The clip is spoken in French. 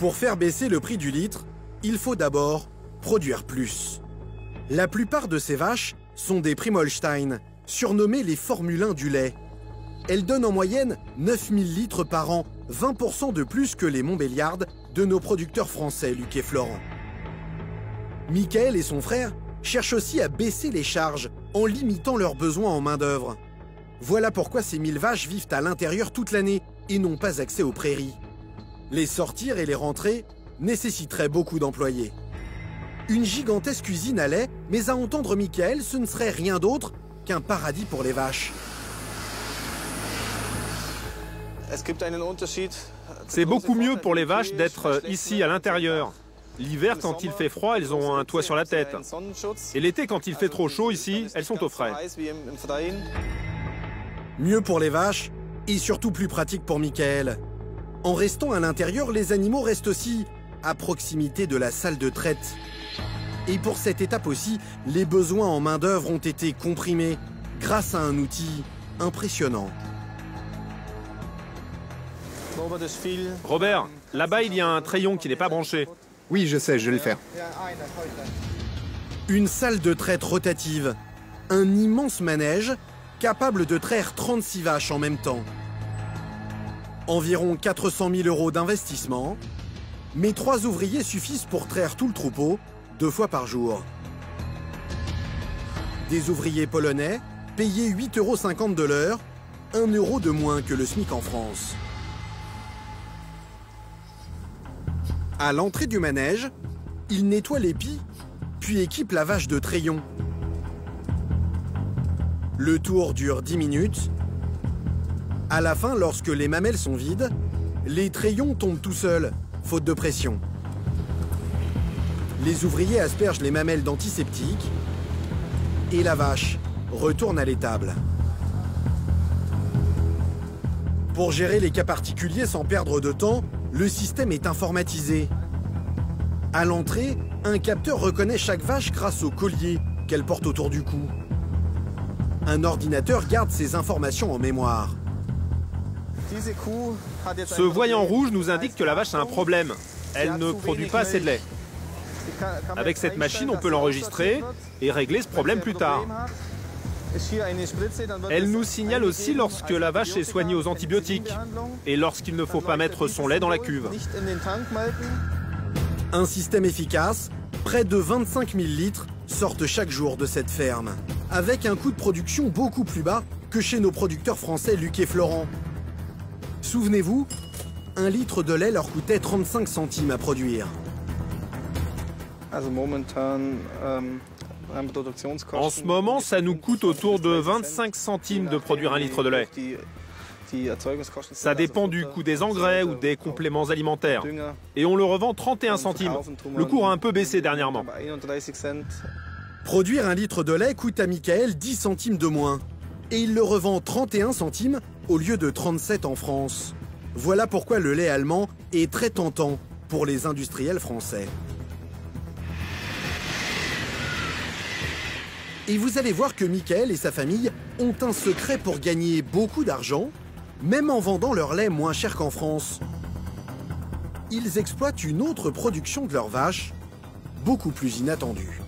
Pour faire baisser le prix du litre, il faut d'abord produire plus. La plupart de ces vaches sont des Primolstein, surnommées les Formule 1 du lait. Elles donnent en moyenne 9000 litres par an, 20% de plus que les Montbéliardes de nos producteurs français, Luc et Florent. Michael et son frère cherchent aussi à baisser les charges en limitant leurs besoins en main-d'œuvre. Voilà pourquoi ces 1000 vaches vivent à l'intérieur toute l'année et n'ont pas accès aux prairies. Les sortir et les rentrer nécessiterait beaucoup d'employés. Une gigantesque usine à lait, mais à entendre Michael, ce ne serait rien d'autre qu'un paradis pour les vaches. C'est beaucoup mieux pour les vaches d'être ici à l'intérieur. L'hiver, quand il fait froid, elles ont un toit sur la tête. Et l'été, quand il fait trop chaud ici, elles sont au frais. Mieux pour les vaches et surtout plus pratique pour Michael. En restant à l'intérieur, les animaux restent aussi à proximité de la salle de traite. Et pour cette étape aussi, les besoins en main-d'œuvre ont été comprimés grâce à un outil impressionnant. Robert, là-bas, il y a un treillon qui n'est pas branché. Oui, je sais, je vais le faire. Une salle de traite rotative, un immense manège capable de traire 36 vaches en même temps. Environ 400 000 € d'investissement, mais 3 ouvriers suffisent pour traire tout le troupeau 2 fois par jour. Des ouvriers polonais payés 8,50 € de l'heure, 1 € de moins que le SMIC en France. À l'entrée du manège, ils nettoient les pies, puis équipent la vache de treillons. Le tour dure 10 minutes. À la fin, lorsque les mamelles sont vides, les treillons tombent tout seuls, faute de pression. Les ouvriers aspergent les mamelles d'antiseptique et la vache retourne à l'étable. Pour gérer les cas particuliers sans perdre de temps, le système est informatisé. À l'entrée, un capteur reconnaît chaque vache grâce au collier qu'elle porte autour du cou. Un ordinateur garde ces informations en mémoire. Ce voyant rouge nous indique que la vache a un problème. Elle ne produit pas assez de lait. Avec cette machine, on peut l'enregistrer et régler ce problème plus tard. Elle nous signale aussi lorsque la vache est soignée aux antibiotiques et lorsqu'il ne faut pas mettre son lait dans la cuve. Un système efficace, près de 25 000 litres sortent chaque jour de cette ferme, avec un coût de production beaucoup plus bas que chez nos producteurs français Luc et Florent. Souvenez-vous, 1 litre de lait leur coûtait 35 centimes à produire. En ce moment, ça nous coûte autour de 25 centimes de produire 1 litre de lait. Ça dépend du coût des engrais ou des compléments alimentaires. Et on le revend 31 centimes. Le cours a un peu baissé dernièrement. Produire 1 litre de lait coûte à Michael 10 centimes de moins. Et il le revend 31 centimes au lieu de 37 en France. Voilà pourquoi le lait allemand est très tentant pour les industriels français. Et vous allez voir que Michael et sa famille ont un secret pour gagner beaucoup d'argent, même en vendant leur lait moins cher qu'en France. Ils exploitent une autre production de leurs vaches, beaucoup plus inattendue.